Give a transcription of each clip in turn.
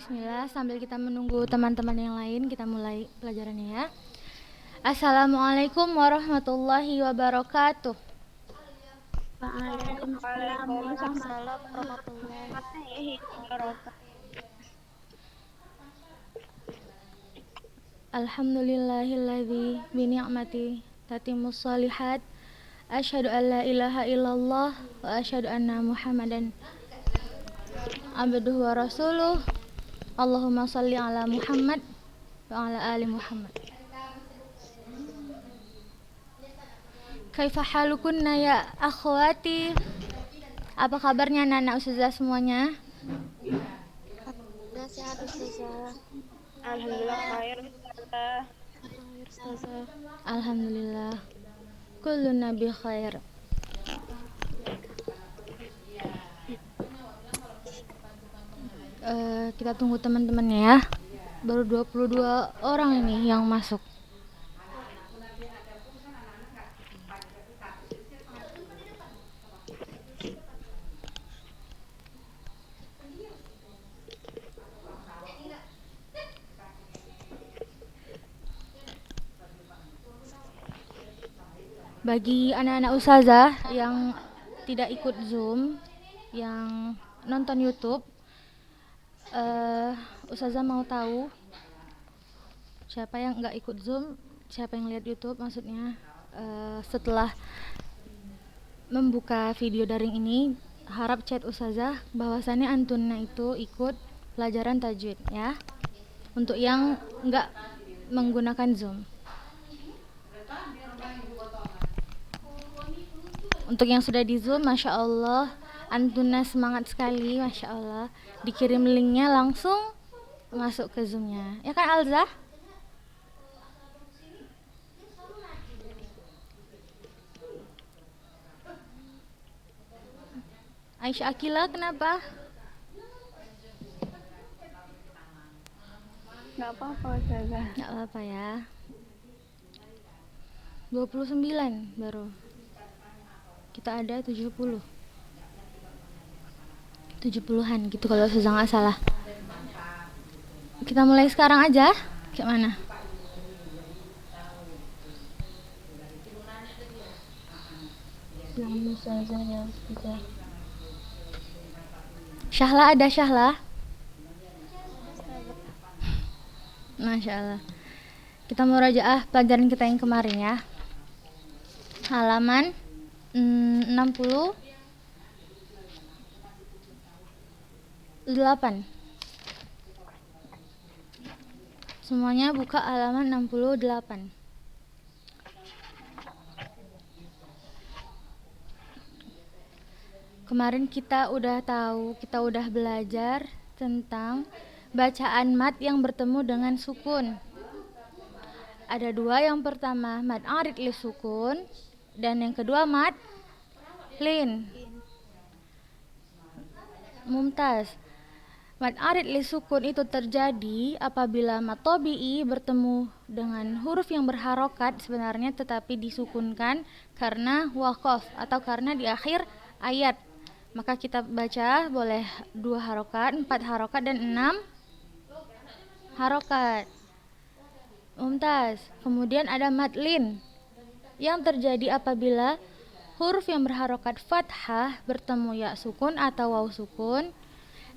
Bismillah, sambil kita menunggu teman-teman yang lain, kita mulai pelajarannya ya. Assalamualaikum warahmatullahi wabarakatuh. Waalaikumsalam Warahmatullahi warahmatullahi wabarakatuh. Alhamdulillahilladzi bi ni'mati tatimmus shalihat. Asyhadu an la ilaha illallah wa asyhadu anna Muhammadan abduhu wa rasuluh. Allahumma shalli ala Muhammad wa ala ali Muhammad. Kaifa halukunna ya akhwati? Apa kabarnya anak-anak ustazah semuanya? Sehat Ustazah. Alhamdulillah khair Ustazah. Ustazah. Alhamdulillah. Kullu nabi khair. Kita tunggu teman-temannya ya. Baru 22 orang ini yang masuk. Bagi anak-anak ustazah yang tidak ikut Zoom, yang nonton YouTube, ustazah mau tahu siapa yang nggak ikut Zoom, siapa yang lihat YouTube maksudnya. Setelah membuka video daring ini, harap chat ustazah bahwasannya antunna itu ikut pelajaran tajwid ya. Untuk yang nggak menggunakan Zoom. Untuk yang sudah di Zoom, Masya Allah, antunna semangat sekali, Masya Allah. Dikirim linknya langsung masuk ke Zoom-nya. Ya kan Alza? Aisyah Akila kenapa? Gak apa-apa Ustazah. Nggak apa-apa ya. 29 baru. Kita ada 70. 70-an gitu kalau Ustazah nggak salah. Kita mulai sekarang aja. Kayak mana? Nama Ustazah ya Ustazah. Syahla ada Syahla? Masya Allah. Kita murajaah pelajaran kita yang kemarin ya. Halaman 68. Semuanya buka halaman 68. Kemarin kita udah tahu, kita udah belajar tentang bacaan mat yang bertemu dengan sukun. Ada dua, yang pertama mat arid li sukun dan yang kedua mat lin. Mumtaz. Mat arid li sukun itu terjadi apabila mat tabi'i bertemu dengan huruf yang berharokat sebenarnya tetapi disukunkan karena waqaf atau karena di akhir ayat. Maka kita baca boleh 2 harokat, 4 harokat dan 6 harokat. Mumtaz. Kemudian ada mat lin yang terjadi apabila huruf yang berharokat fathah bertemu ya sukun atau waw sukun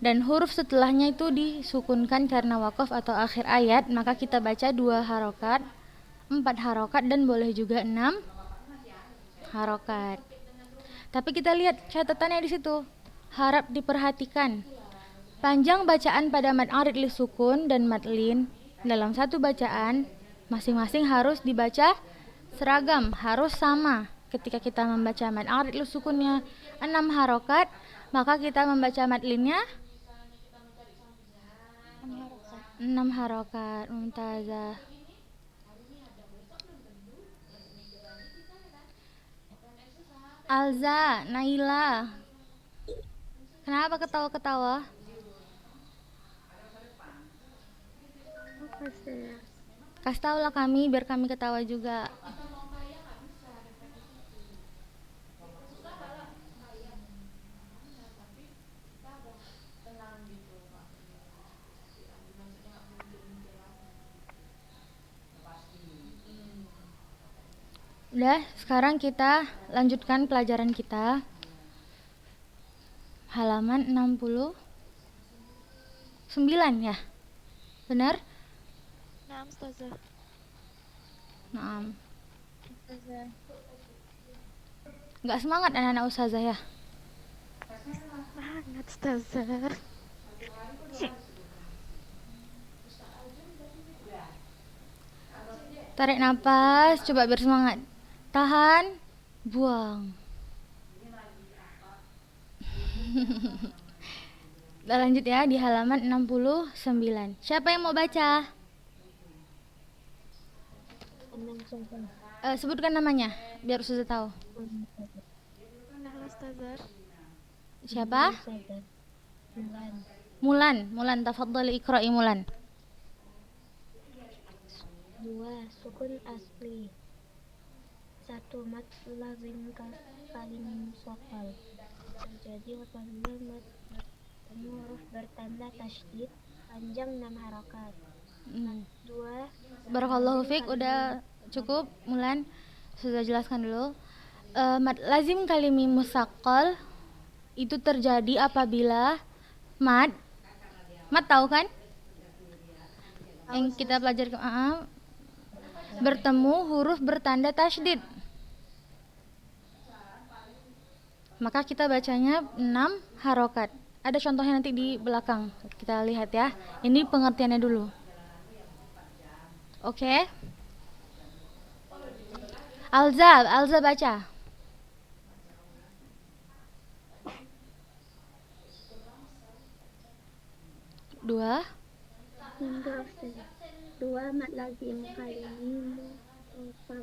dan huruf setelahnya itu disukunkan karena waqaf atau akhir ayat, maka kita baca 2 harokat, 4 harokat dan boleh juga 6 harokat. Tapi kita lihat catatannya di situ. Harap diperhatikan. Panjang bacaan pada mat arid li sukun dan mat lin dalam satu bacaan masing-masing harus dibaca seragam, harus sama. Ketika kita membaca mat arid li sukunnya 6 harokat, maka kita membaca mat linnya 6 harokat. Mumtazah. Alza, Naila. Kenapa ketawa-ketawa? Kasih tahu lah kami biar kami ketawa juga. Udah, sekarang kita lanjutkan pelajaran kita. Halaman 69 ya? Benar? Naam Ustazah. Naam. Ustazah. Nggak semangat anak-anak ustazah ya? Sangat Ustazah. Tarik nafas, coba bersemangat. Tahan, buang. Kita lanjut ya di halaman 69. Siapa yang mau baca? Sebutkan namanya biar Ustazah tahu. Nah Ustazah. Siapa? Mulan, tafadhali iqra'i Mulan. 2. Sukun asli. 1. Mad lazim kalim musaqqal. Terjadi apabila mad bertemu huruf bertanda tasydid panjang 6 harokat. 2. Barakallahu fiik, udah cukup Mulan. Sudah jelaskan dulu. Mad lazim kalimi musaqqal itu terjadi apabila mad tahu kan? Yang kita pelajari bertemu huruf bertanda tasydid. Maka kita bacanya 6 harokat. Ada contohnya nanti di belakang. Kita lihat ya. Ini pengertiannya dulu. Oke. Alza baca. 2. Hingga 2. Mad lazim kalim musaqqal.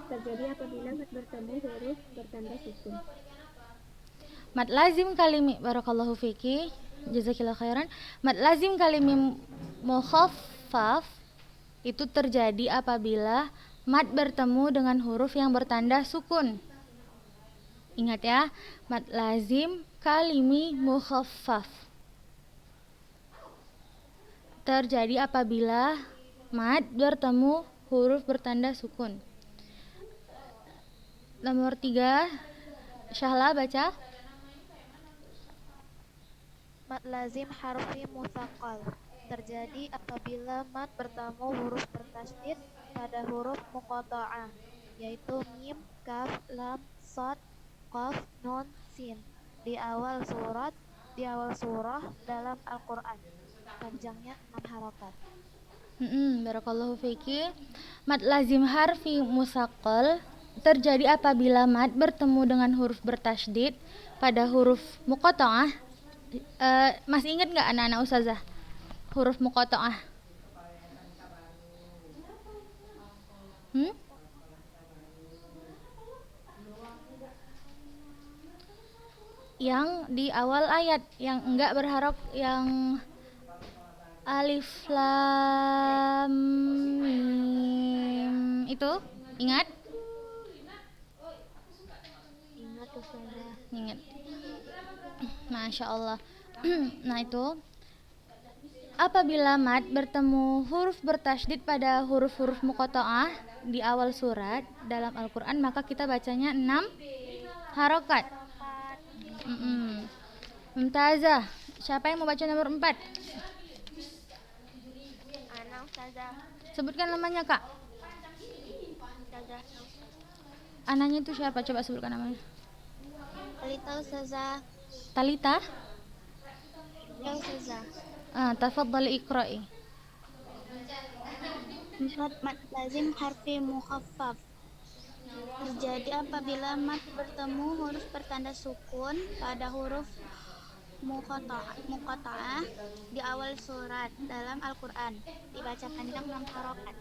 Terjadi apabila mad bertemu huruf bertanda sukun. Mad lazim kalimi, barakallahu fiki, jazakillah khairan. Mad lazim kalimi mukhaffaf itu terjadi apabila mad bertemu dengan huruf yang bertanda sukun. Ingat ya, mad lazim kalimi mukhaffaf terjadi apabila mad bertemu huruf bertanda sukun. Nomor 3, Syahla baca. Mad lazim harfi musaqqal. Terjadi apabila mad bertemu huruf bertasydid pada huruf muqatta'ah, yaitu mim, kaf, lam, shad, qaf, nun, sin di awal surah dalam Al-Qur'an. Panjangnya 6 harokat. Barakallahu fiki. Mad lazim harfi musaqqal terjadi apabila mad bertemu dengan huruf bertasydid pada huruf muqatta'ah. Masih ingat nggak anak-anak ustazah huruf muqatta'ah? Yang di awal ayat, yang enggak berharap, yang alif lam mim itu, ingat? Ingat Ustazah. Ingat. Masya Allah. Nah itu apabila mad bertemu huruf bertasydid pada huruf-huruf muqatta'ah di awal surat dalam Al-Quran, maka kita bacanya 6 harokat. Mumtazah, siapa yang mau baca nomor 4? Ana Ustazah. Sebutkan namanya Kak. Ustazah. Anaknya itu siapa? Coba sebutkan namanya. Talita Ustazah. Talita? Ya Ustazah. Tafadhali iqra'i. 4. Mad lazim harfi mukhaffaf. Terjadi apabila mad bertemu huruf bertanda sukun pada huruf muqatta'ah di awal surat dalam Al-Quran. Dibaca panjang 6 harokat.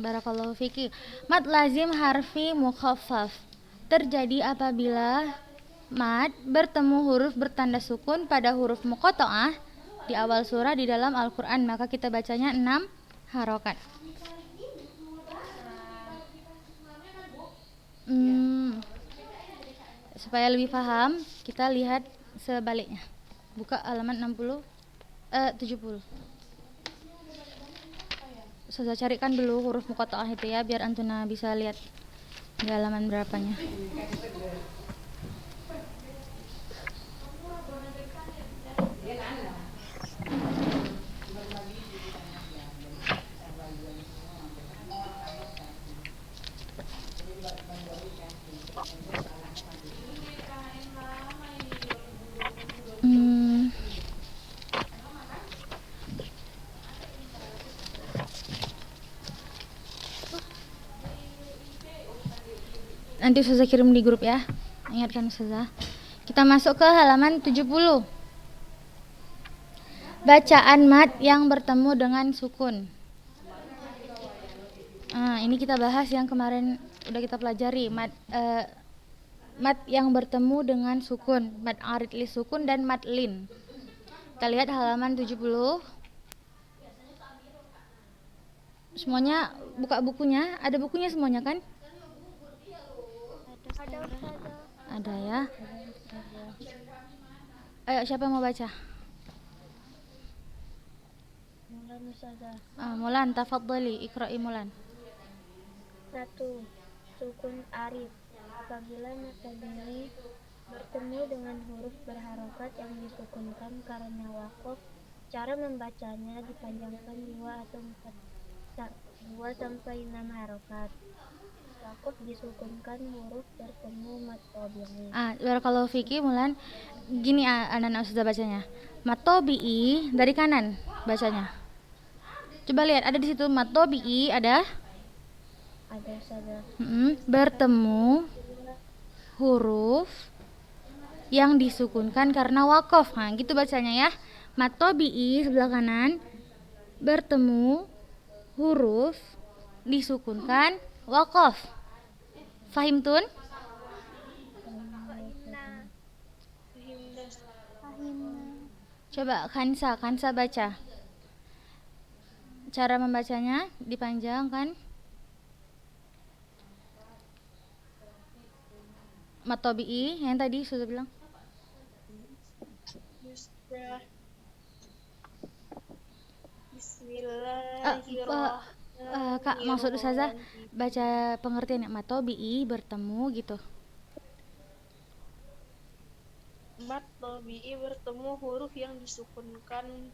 Barakallahu fiki. Mad lazim harfi mukhaffaf terjadi apabila mad bertemu huruf bertanda sukun pada huruf muqatta'ah di awal surah di dalam Al-Quran, maka kita bacanya 6 harokat. Supaya lebih paham, kita lihat sebaliknya. Buka halaman 70. Saya carikan dulu huruf muqatta'ah itu ya, biar antuna bisa lihat Di halaman berapanya? Hmm, nanti Ustazah kirim di grup ya. Ingatkan Ustazah. Kita masuk ke halaman 70. Bacaan mat yang bertemu dengan sukun. Ini kita bahas yang kemarin udah kita pelajari, mat yang bertemu dengan sukun, mat arid li sukun dan mat lin. Kita lihat halaman 70. Semuanya buka bukunya, ada bukunya semuanya kan? Ada Ustazah. Ada ya. Ayo siapa yang mau baca? Mulan Ustazah. Mulan, tafadhali, iqra'i Mulan. 1. Sukun arif. Apabila matobi bertemu dengan huruf berharokat yang disukunkan karena wakof, cara membacanya dipanjangkan 2 sampai 6 harokat. Wakof disukunkan huruf bertemu matobi. Kalau Vicky Mulan gini anak-anak sudah bacanya. Matobi'i dari kanan bacanya. Coba lihat ada di situ matobi'i ada Ustazah. Bertemu huruf yang disukunkan karena wakof. Gitu bacanya ya. Matobi'i sebelah kanan bertemu huruf disukunkan wakof. Fahim tun? Coba Kansa baca. Cara membacanya dipanjangkan. Matobi'i yang tadi sudah bilang. Bismillahirrahmanirrahim. Kak, maksud Ustazah baca pengertian matobi'i bertemu gitu. Matobi'i bertemu huruf yang disukunkan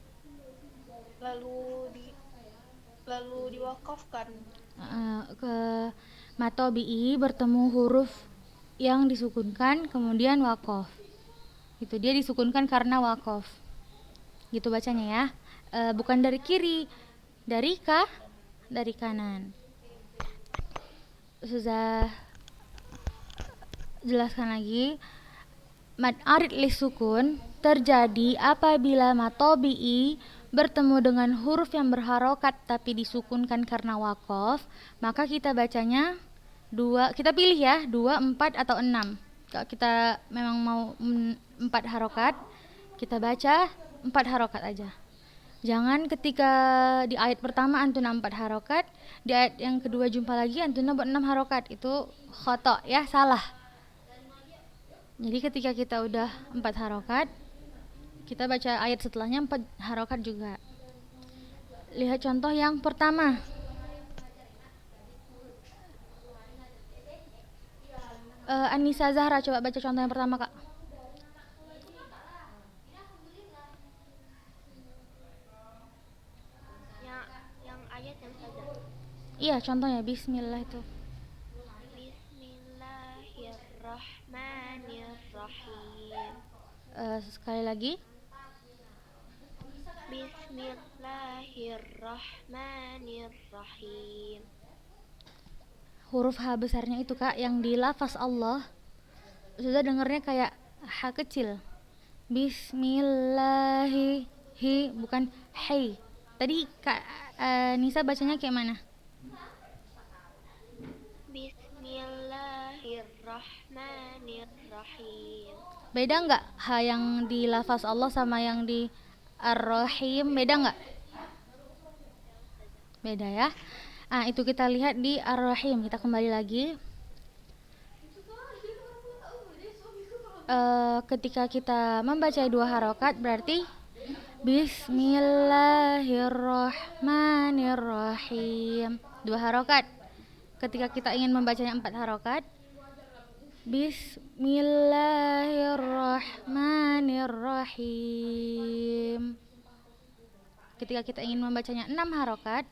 lalu diwakafkan. Ke matobi'i bertemu huruf yang disukunkan kemudian wakof. Gitu, dia disukunkan karena wakof. Gitu bacanya ya. Bukan dari kiri, dari kanan. Sudah jelaskan lagi. Mad arid li sukun terjadi apabila matobi'i bertemu dengan huruf yang berharokat tapi disukunkan karena wakof, maka kita bacanya 2, kita pilih ya 2, 4 atau 6. Kalau kita memang mau 4 harokat, kita baca 4 harokat aja. Jangan ketika di ayat pertama antuna 4 harokat, di ayat yang kedua jumpa lagi antuna buat 6 harokat. Itu khoto ya, salah. Jadi ketika kita udah 4 harokat, kita baca ayat setelahnya 4 harokat juga. Lihat contoh yang pertama. Anissa Zahra, coba baca contoh yang pertama, Kak. Yang ayat yang saja. Iya, contohnya bismillah itu. Bismillahirrahmanirrahim. Sekali lagi. Bismillahirrahmanirrahim. Huruf H besarnya itu, Kak, yang di lafaz Allah sudah dengarnya kayak H kecil. Bismillahi, bukan hey. Tadi Kak Nisa bacanya kayak mana? Bismillahirrahmanirrahim. Beda nggak H yang di lafaz Allah sama yang di Ar-Rahim? Beda nggak? Beda ya. Itu kita lihat di Ar-Rahim. Kita kembali lagi. Ketika kita membaca 2 harokat berarti Bismillahirrahmanirrahim. 2 harokat. ketika kita ingin membacanya 4 harokat, Bismillahirrahmanirrahim. Ketika kita ingin membacanya 6 harokat,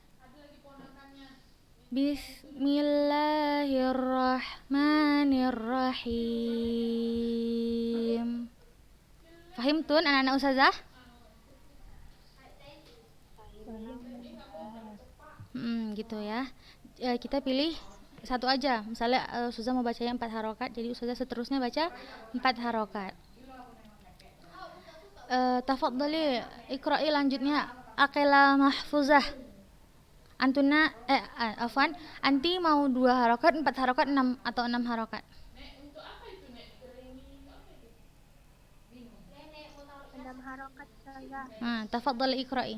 Bismillahirrahmanirrahim. Fahimtun anak-anak ustazah? Gitu ya. Kita pilih satu aja. Misalnya ustazah mau bacanya 4 harokat, jadi ustazah seterusnya baca 4 harokat. Tafadhali iqra'i lanjutnya. Aqila mahfuzah. Anti mau 2 harokat, 4 harokat, 6 atau 6 harokat? 6 harokat saja. Tafadhali iqra'i.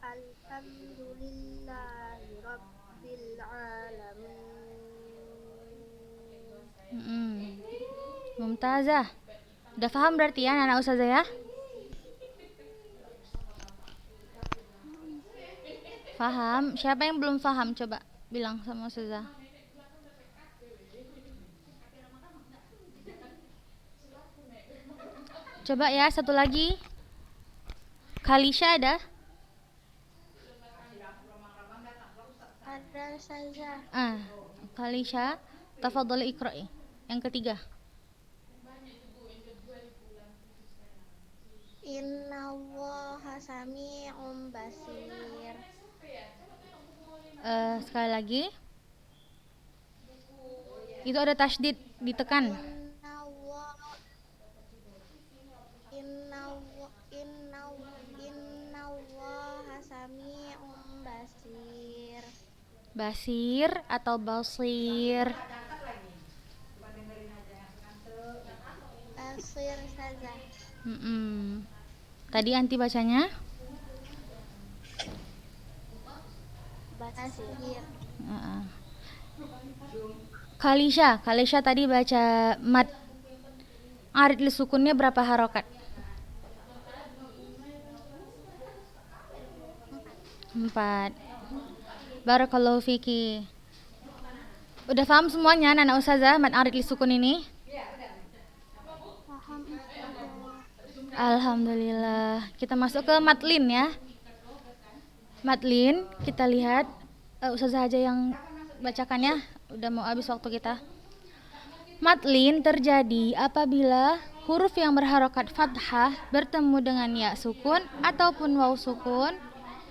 Alhamdulillahi Rabbil Alamin. Mumtazah. Udah paham berarti ya anak ustazah ya? Paham? Siapa yang belum paham? Coba bilang sama ustazah. Coba ya, satu lagi. Kalisha ada? Ada saja. Kalisha, tafadhali iqra'i. Yang ketiga. Innallaha sami'un basir. Sekali lagi. Itu ada tasydid, ditekan. Innallaha sami'un basir. Basir atau basir? Basir saja. Tadi anti bacanya? Basir. Kalisha tadi baca mat arid li sukunnya berapa harokat? 4. Barakallahu fiki. Udah paham semuanya anak ustazah mat arid li sukun ini? Paham ustazah. Alhamdulillah. Kita masuk ke matlin ya. Matlin, kita lihat ustazah aja yang bacakan ya. Udah mau habis waktu kita. Matlin terjadi apabila huruf yang berharokat fathah bertemu dengan ya sukun ataupun waw sukun.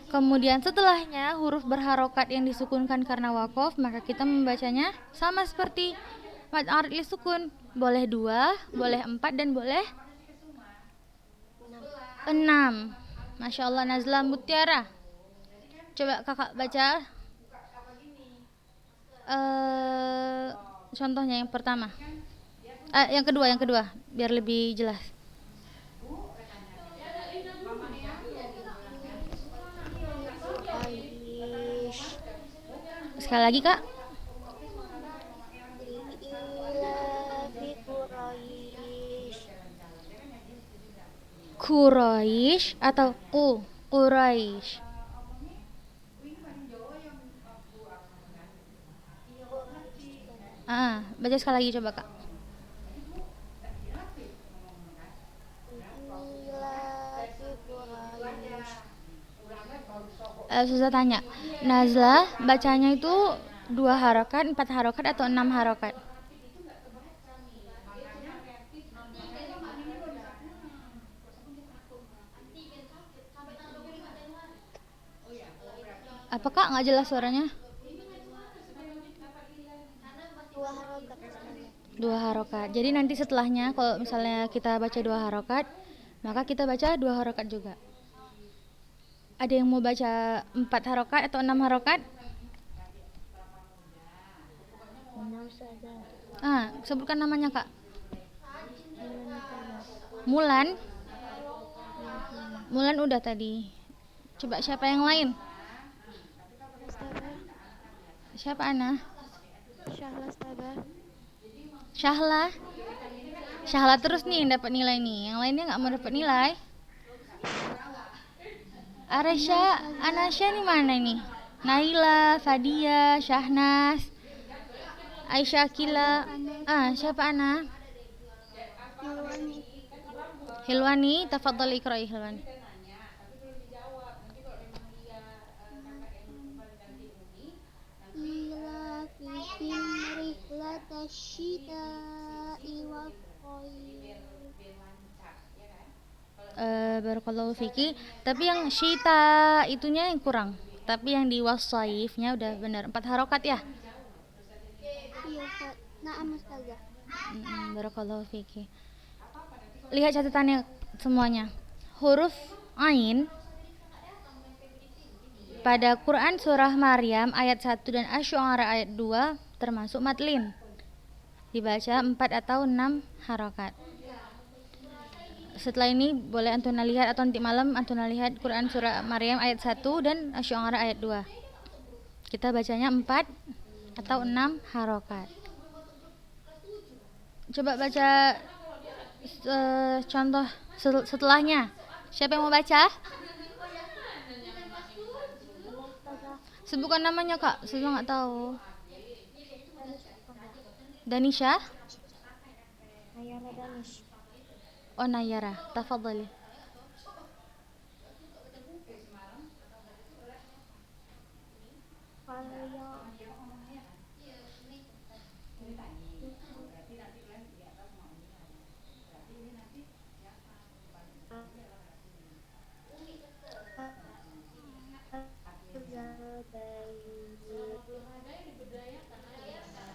Kemudian setelahnya huruf berharokat yang disukunkan karena wakof, maka kita membacanya sama seperti mad arid li sukun. Boleh 2, boleh 4, dan boleh 6. Masya Allah. Nazla Mutiara, coba kakak baca contohnya yang pertama. Yang kedua biar lebih jelas. Sekali lagi kak. Quraisy atau Quraisy? Baca sekali lagi coba kak. Susah tanya. Nazla bacanya itu 2 harokat, 4 harokat atau 6 harokat? Apa kak nggak jelas suaranya? 2 harokat. Jadi nanti setelahnya kalau misalnya kita baca 2 harokat, maka kita baca 2 harokat juga. Ada yang mau baca 4 harokat atau 6 harokat? 6 saja. Sebutkan namanya kak. Mulan. Mulan udah tadi. Coba siapa yang lain? Siapa Ana? Syahla terus nih yang dapat nilai nih. Yang lainnya nggak mau dapat nilai. Aresya, Anasya ini mana nih? Naila, Fadia, Syahnas, Aisyah Akila. Siapa Ana? Hilwani. Hilwani, tafadhali iqra'i Hilwani. Ila fihim rihlatasyita'i wal-qayr. Barakallahu fiki. Tapi yang syita itunya yang kurang. Tapi yang di wasaifnya udah benar 4 harokat ya. Iya, Ustaz. Na'am, Ustazah. Barakallahu fiki. Lihat catatannya semuanya. Huruf Ain pada Quran surah Maryam ayat 1 dan Asy-Syu'ara ayat 2 termasuk madlin. Dibaca 4 atau 6 harokat. Setelah ini boleh antuna lihat atau nanti malam antuna lihat Quran surah Maryam ayat 1 dan Asy-Syu'ara ayat 2. Kita bacanya 4 atau 6 harokat. Coba baca contoh setelahnya. Siapa yang mau baca? Sebutkan namanya Kak, saya nggak tahu. Danisha? Nayara Danish. Oh Nayara, tafadhali.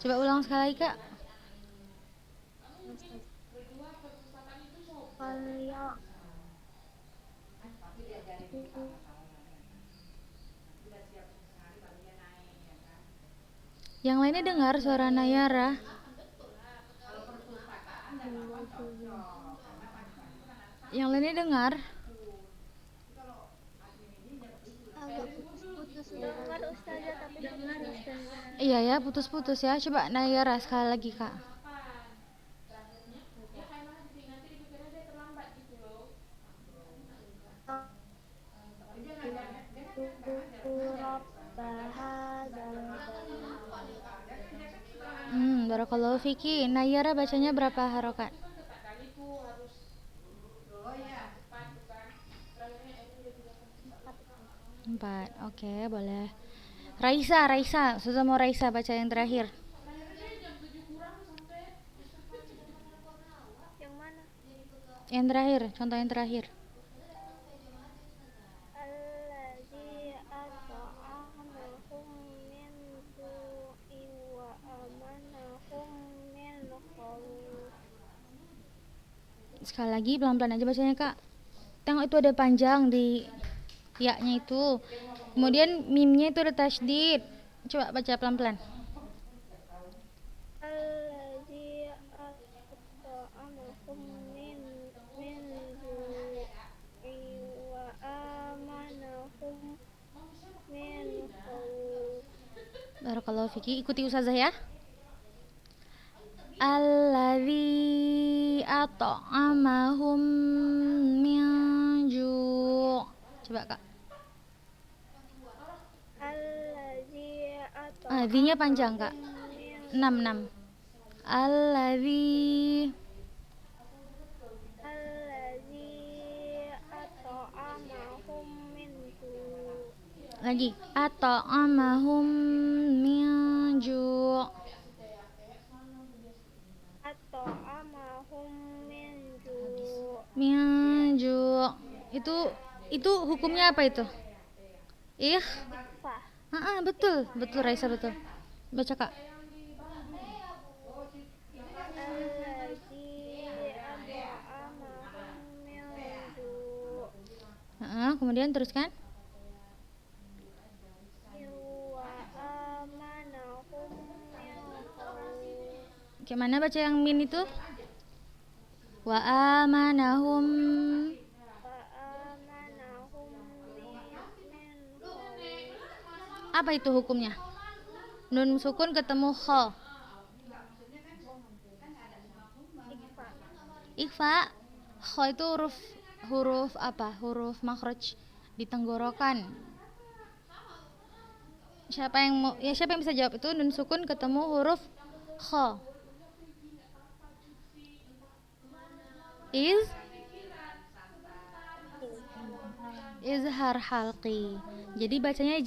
Coba ulang sekali Kak. Yang lainnya dengar suara Nayara. Yang lainnya dengar. Agak putus-putus. Dengar Ustazah tapi dengar Ustazah. Iya ya, putus-putus ya. Coba Nayara sekali lagi Kak. Barakallahu fiki. Nayara bacanya berapa harokat? 4. Oke, boleh. Raisa, sudah mau Raisa baca yang terakhir. Yang mana? Yang terakhir, contoh yang terakhir. Allazi at'amahum min ju'in wa amanahum min khauf. Sekali lagi pelan-pelan aja bacanya Kak. Tengok itu ada panjang di ya-nya itu. Kemudian mimnya itu ada tasydid. Coba baca pelan-pelan. Allazi at'amahum min ju'in wa amanahum min khauf. Barakallahu fiki. Ikuti Ustazah ya. Allazi at'amahum min ju'. Coba Kak. Allazi Z-nya panjang Kak. 6. Allazi at'amahum min ju'. lagi at'amahum min ju'. At'amahum min ju'. Min ju'. Itu hukumnya apa itu? Fah. Betul Raisa betul. Baca Kak. Allazi at'amahum min ju'. Kemudian teruskan. Wa amanahum min khauf. Gimana baca yang min itu? Wa amanahum. Wa amanahum min khauf. Apa itu hukumnya? Nun sukun ketemu kha. Ikhfa. Kha itu huruf apa? Huruf makhraj di tenggorokan. Siapa yang bisa jawab itu? Nun sukun ketemu huruf kha. Izhar halqi. Jadi bacanya